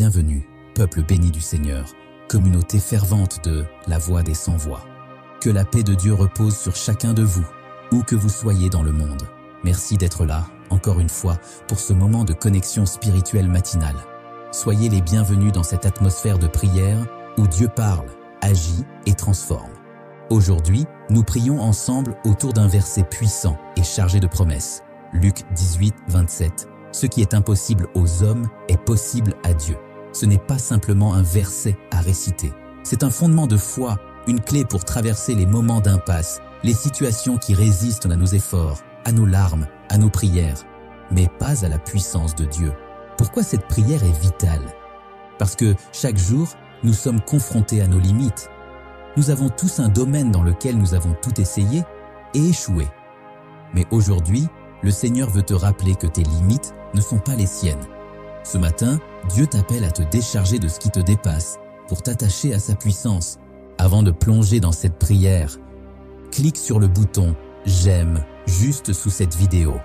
bienvenue, peuple béni du Seigneur, communauté fervente de la voix des sans-voix. Que la paix de Dieu repose sur chacun de vous, où que vous soyez dans le monde. Merci d'être là, encore une fois, pour ce moment de connexion spirituelle matinale. Soyez les bienvenus dans cette atmosphère de prière où Dieu parle, agit et transforme. Aujourd'hui, nous prions ensemble autour d'un verset puissant et chargé de promesses. Luc 18, 27. Ce qui est impossible aux hommes est possible à Dieu. Ce n'est pas simplement un verset à réciter. C'est un fondement de foi, une clé pour traverser les moments d'impasse, les situations qui résistent à nos efforts, à nos larmes, à nos prières, mais pas à la puissance de Dieu. Pourquoi cette prière est vitale? Parce que chaque jour, nous sommes confrontés à nos limites. Nous avons tous un domaine dans lequel nous avons tout essayé et échoué. Mais aujourd'hui, le Seigneur veut te rappeler que tes limites ne sont pas les siennes. Ce matin, Dieu t'appelle à te décharger de ce qui te dépasse pour t'attacher à sa puissance. Avant de plonger dans cette prière, clique sur le bouton « J'aime » juste sous cette vidéo.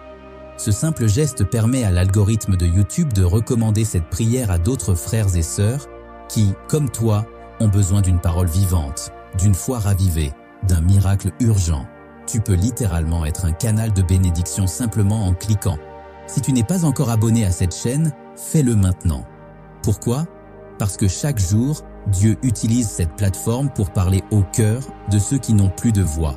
Ce simple geste permet à l'algorithme de YouTube de recommander cette prière à d'autres frères et sœurs qui, comme toi, ont besoin d'une parole vivante, d'une foi ravivée, d'un miracle urgent. Tu peux littéralement être un canal de bénédiction simplement en cliquant. Si tu n'es pas encore abonné à cette chaîne, fais-le maintenant. Pourquoi? Parce que chaque jour, Dieu utilise cette plateforme pour parler au cœur de ceux qui n'ont plus de voix.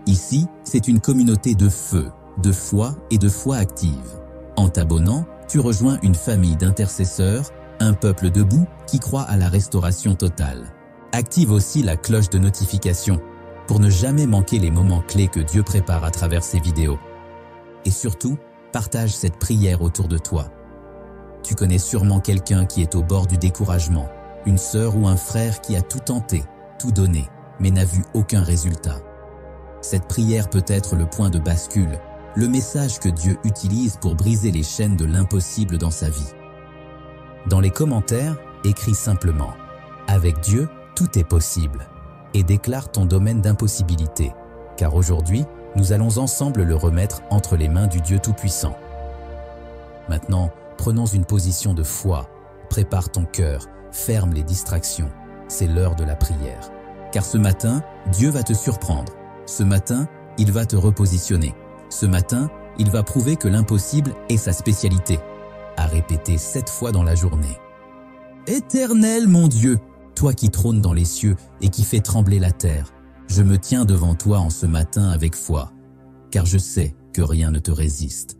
Ici, c'est une communauté de feu, de foi et de foi active. En t'abonnant, tu rejoins une famille d'intercesseurs, un peuple debout qui croit à la restauration totale. Active aussi la cloche de notification pour ne jamais manquer les moments clés que Dieu prépare à travers ces vidéos. Et surtout, partage cette prière autour de toi. Tu connais sûrement quelqu'un qui est au bord du découragement, une sœur ou un frère qui a tout tenté, tout donné, mais n'a vu aucun résultat. Cette prière peut être le point de bascule, le message que Dieu utilise pour briser les chaînes de l'impossible dans sa vie. Dans les commentaires, écris simplement « Avec Dieu, tout est possible » et déclare ton domaine d'impossibilité, car aujourd'hui, nous allons ensemble le remettre entre les mains du Dieu Tout-Puissant. Maintenant, prenons une position de foi, prépare ton cœur, ferme les distractions, c'est l'heure de la prière. Car ce matin, Dieu va te surprendre. Ce matin, il va te repositionner. Ce matin, il va prouver que l'impossible est sa spécialité. À répéter 7 fois dans la journée. Éternel mon Dieu, toi qui trônes dans les cieux et qui fais trembler la terre, je me tiens devant toi en ce matin avec foi, car je sais que rien ne te résiste.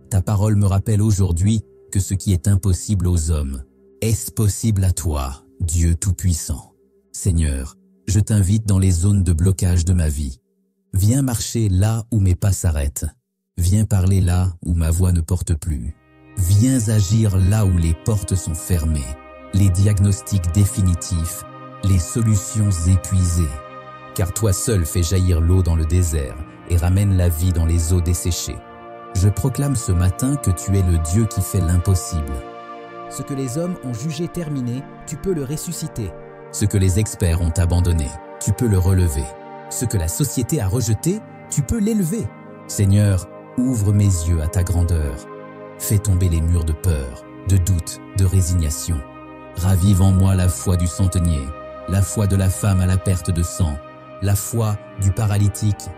Ta parole me rappelle aujourd'hui que ce qui est impossible aux hommes est possible à toi, Dieu Tout-Puissant. Seigneur, je t'invite dans les zones de blocage de ma vie. Viens marcher là où mes pas s'arrêtent. Viens parler là où ma voix ne porte plus. Viens agir là où les portes sont fermées, les diagnostics définitifs, les solutions épuisées. Car toi seul fais jaillir l'eau dans le désert et ramène la vie dans les eaux desséchées. Je proclame ce matin que tu es le Dieu qui fait l'impossible. Ce que les hommes ont jugé terminé, tu peux le ressusciter. Ce que les experts ont abandonné, tu peux le relever. Ce que la société a rejeté, tu peux l'élever. Seigneur, ouvre mes yeux à ta grandeur. Fais tomber les murs de peur, de doute, de résignation. Ravive en moi la foi du centenier, la foi de la femme à la perte de sang, la foi du paralytique,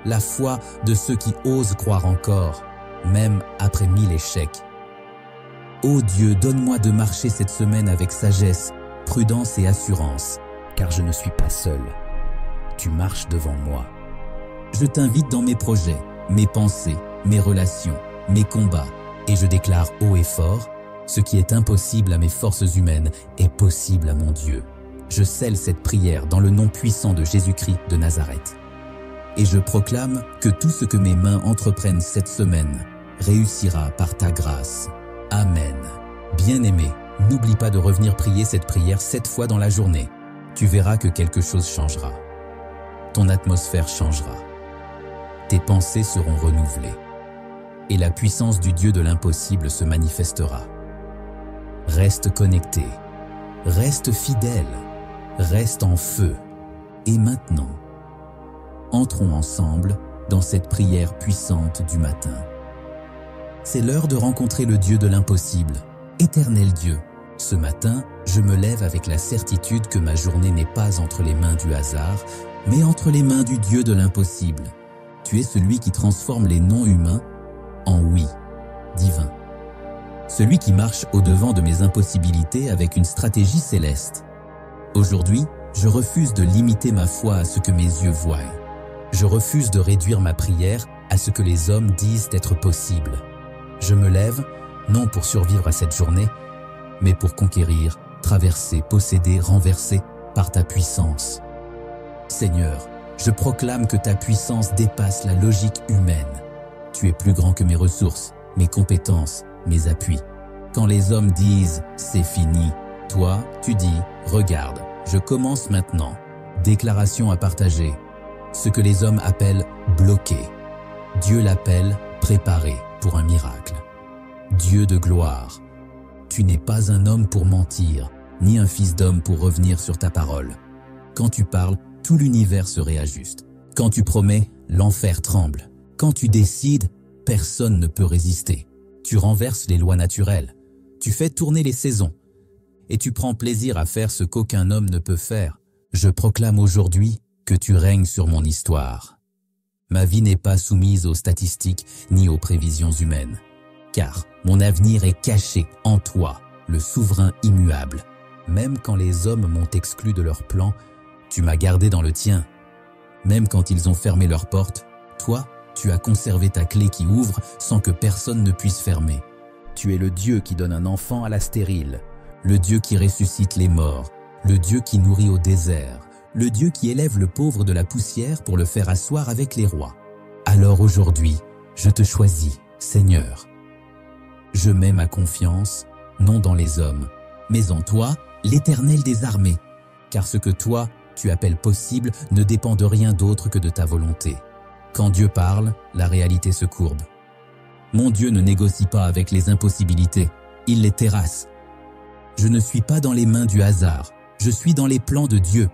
la foi de ceux qui osent croire encore, même après 1000 échecs. Ô Dieu, donne-moi de marcher cette semaine avec sagesse, prudence et assurance, car je ne suis pas seul. Tu marches devant moi. Je t'invite dans mes projets, mes pensées, mes relations, mes combats, et je déclare haut et fort, ce qui est impossible à mes forces humaines est possible à mon Dieu. Je scelle cette prière dans le nom puissant de Jésus-Christ de Nazareth. Et je proclame que tout ce que mes mains entreprennent cette semaine réussira par ta grâce. Amen. Bien-aimé, n'oublie pas de revenir prier cette prière 7 fois dans la journée. Tu verras que quelque chose changera. Ton atmosphère changera. Tes pensées seront renouvelées. Et la puissance du Dieu de l'impossible se manifestera. Reste connecté. Reste fidèle. Reste en feu. Et maintenant, entrons ensemble dans cette prière puissante du matin. C'est l'heure de rencontrer le Dieu de l'impossible. Éternel Dieu, Ce matin, je me lève avec la certitude que ma journée n'est pas entre les mains du hasard, mais entre les mains du Dieu de l'impossible. Tu es celui qui transforme les non humains en oui divin. Celui qui marche au-devant de mes impossibilités avec une stratégie céleste. Aujourd'hui, je refuse de limiter ma foi à ce que mes yeux voient. Je refuse de réduire ma prière à ce que les hommes disent être possible. Je me lève, non pour survivre à cette journée, mais pour conquérir, traverser, posséder, renverser par ta puissance. Seigneur, je proclame que ta puissance dépasse la logique humaine. Tu es plus grand que mes ressources, mes compétences, mes appuis. Quand les hommes disent « c'est fini », toi, tu dis « regarde, je commence maintenant ». Déclaration à partager. Ce que les hommes appellent « bloqué », Dieu l'appelle « préparé » pour un miracle. Dieu de gloire, tu n'es pas un homme pour mentir, ni un fils d'homme pour revenir sur ta parole. Quand tu parles, tout l'univers se réajuste. Quand tu promets, l'enfer tremble. Quand tu décides, personne ne peut résister. Tu renverses les lois naturelles. Tu fais tourner les saisons. Et tu prends plaisir à faire ce qu'aucun homme ne peut faire. Je proclame aujourd'hui que tu règnes sur mon histoire. Ma vie n'est pas soumise aux statistiques ni aux prévisions humaines. Car mon avenir est caché en toi, le souverain immuable. Même quand les hommes m'ont exclu de leur plan, tu m'as gardé dans le tien. Même quand ils ont fermé leurs portes, toi, tu as conservé ta clé qui ouvre sans que personne ne puisse fermer. Tu es le Dieu qui donne un enfant à la stérile, le Dieu qui ressuscite les morts, le Dieu qui nourrit au désert, le Dieu qui élève le pauvre de la poussière pour le faire asseoir avec les rois. Alors aujourd'hui, je te choisis, Seigneur. Je mets ma confiance, non dans les hommes, mais en toi, l'Éternel des armées, car ce que toi, tu appelles possible ne dépend de rien d'autre que de ta volonté. Quand Dieu parle, la réalité se courbe. Mon Dieu ne négocie pas avec les impossibilités, il les terrasse. Je ne suis pas dans les mains du hasard, je suis dans les plans de Dieu.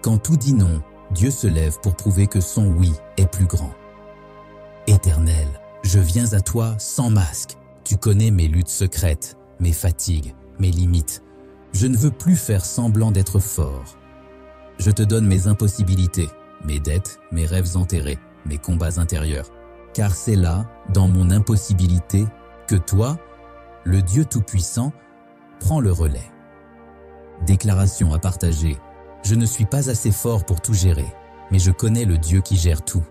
Quand tout dit non, Dieu se lève pour prouver que son oui est plus grand. Éternel, je viens à toi sans masque. Tu connais mes luttes secrètes, mes fatigues, mes limites. Je ne veux plus faire semblant d'être fort. Je te donne mes impossibilités, mes dettes, mes rêves enterrés, mes combats intérieurs. Car c'est là, dans mon impossibilité, que toi, le Dieu Tout-Puissant, prends le relais. Déclaration à partager. Je ne suis pas assez fort pour tout gérer, mais je connais le Dieu qui gère tout.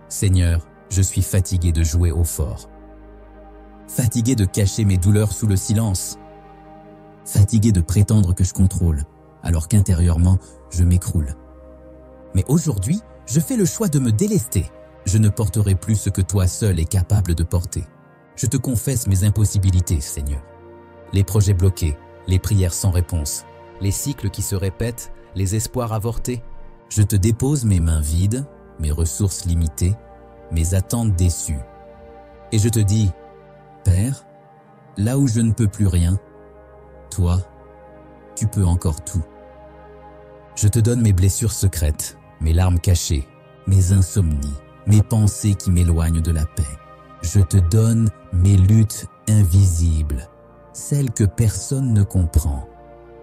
Seigneur, je suis fatigué de jouer au fort. Fatigué de cacher mes douleurs sous le silence. Fatigué de prétendre que je contrôle, alors qu'intérieurement, je m'écroule. Mais aujourd'hui, je fais le choix de me délester. Je ne porterai plus ce que toi seul es capable de porter. Je te confesse mes impossibilités, Seigneur. Les projets bloqués, les prières sans réponse, les cycles qui se répètent, les espoirs avortés. Je te dépose mes mains vides, mes ressources limitées, mes attentes déçues. Et je te dis, Père, là où je ne peux plus rien, toi, tu peux encore tout. Je te donne mes blessures secrètes, mes larmes cachées, mes insomnies, mes pensées qui m'éloignent de la paix. Je te donne mes luttes invisibles, celles que personne ne comprend,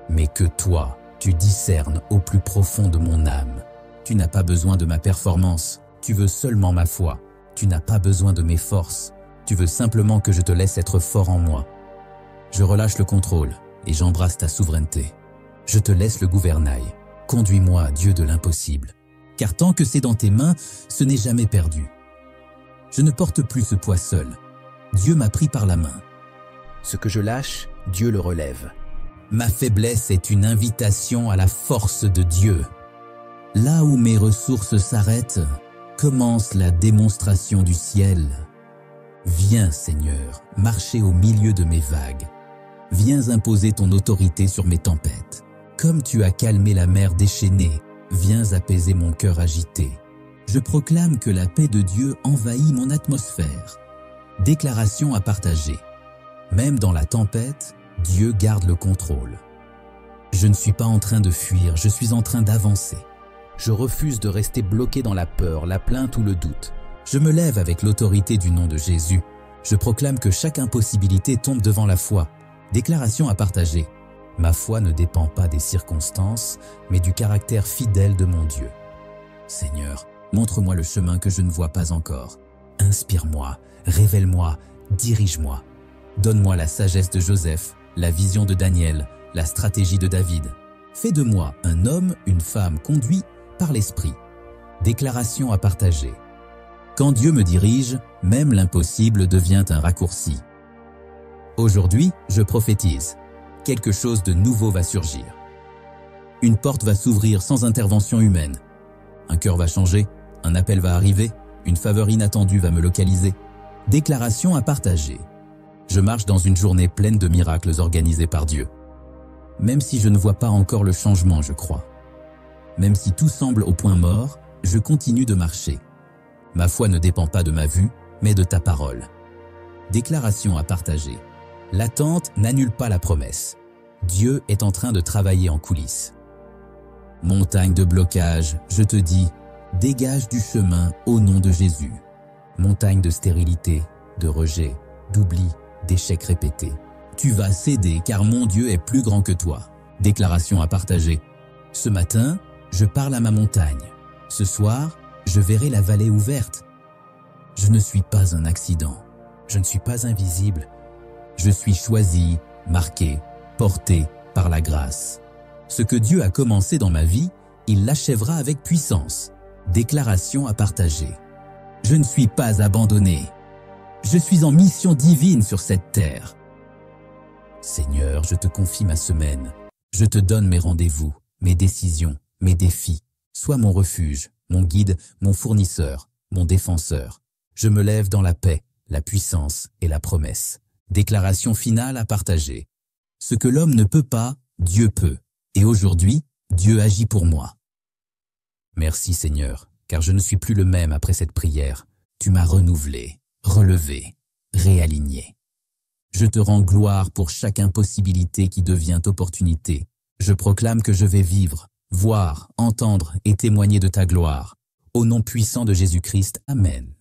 mais que toi, tu discernes au plus profond de mon âme. Tu n'as pas besoin de ma performance, tu veux seulement ma foi. Tu n'as pas besoin de mes forces, tu veux simplement que je te laisse être fort en moi. Je relâche le contrôle et j'embrasse ta souveraineté. Je te laisse le gouvernail. Conduis-moi, Dieu de l'impossible. Car tant que c'est dans tes mains, ce n'est jamais perdu. Je ne porte plus ce poids seul. Dieu m'a pris par la main. Ce que je lâche, Dieu le relève. Ma faiblesse est une invitation à la force de Dieu. Là où mes ressources s'arrêtent, commence la démonstration du ciel. Viens, Seigneur, marcher au milieu de mes vagues. Viens imposer ton autorité sur mes tempêtes. Comme tu as calmé la mer déchaînée, viens apaiser mon cœur agité. Je proclame que la paix de Dieu envahit mon atmosphère. Déclaration à partager. Même dans la tempête, Dieu garde le contrôle. Je ne suis pas en train de fuir, je suis en train d'avancer. Je refuse de rester bloqué dans la peur, la plainte ou le doute. Je me lève avec l'autorité du nom de Jésus. Je proclame que chaque impossibilité tombe devant la foi. Déclaration à partager. Ma foi ne dépend pas des circonstances, mais du caractère fidèle de mon Dieu. Seigneur, montre-moi le chemin que je ne vois pas encore. Inspire-moi, révèle-moi, dirige-moi. Donne-moi la sagesse de Joseph, la vision de Daniel, la stratégie de David. Fais de moi un homme, une femme conduit par l'Esprit. Déclaration à partager. Quand Dieu me dirige, même l'impossible devient un raccourci. Aujourd'hui, je prophétise. Quelque chose de nouveau va surgir. Une porte va s'ouvrir sans intervention humaine. Un cœur va changer, un appel va arriver, une faveur inattendue va me localiser. Déclaration à partager. Je marche dans une journée pleine de miracles organisés par Dieu. Même si je ne vois pas encore le changement, je crois. Même si tout semble au point mort, je continue de marcher. Ma foi ne dépend pas de ma vue, mais de ta parole. Déclaration à partager. L'attente n'annule pas la promesse. Dieu est en train de travailler en coulisses. Montagne de blocage, je te dis, dégage du chemin au nom de Jésus. Montagne de stérilité, de rejet, d'oubli, d'échecs répétés. Tu vas céder car mon Dieu est plus grand que toi. Déclaration à partager. Ce matin, je parle à ma montagne. Ce soir, je verrai la vallée ouverte. Je ne suis pas un accident. Je ne suis pas invisible. Je suis choisi, marqué, porté par la grâce. Ce que Dieu a commencé dans ma vie, il l'achèvera avec puissance. Déclaration à partager. Je ne suis pas abandonné. Je suis en mission divine sur cette terre. Seigneur, je te confie ma semaine. Je te donne mes rendez-vous, mes décisions, mes défis. Sois mon refuge, mon guide, mon fournisseur, mon défenseur. Je me lève dans la paix, la puissance et la promesse. Déclaration finale à partager. Ce que l'homme ne peut pas, Dieu peut. Et aujourd'hui, Dieu agit pour moi. Merci Seigneur, car je ne suis plus le même après cette prière. Tu m'as renouvelé, relevé, réaligné. Je te rends gloire pour chaque impossibilité qui devient opportunité. Je proclame que je vais vivre, voir, entendre et témoigner de ta gloire. Au nom puissant de Jésus-Christ, Amen.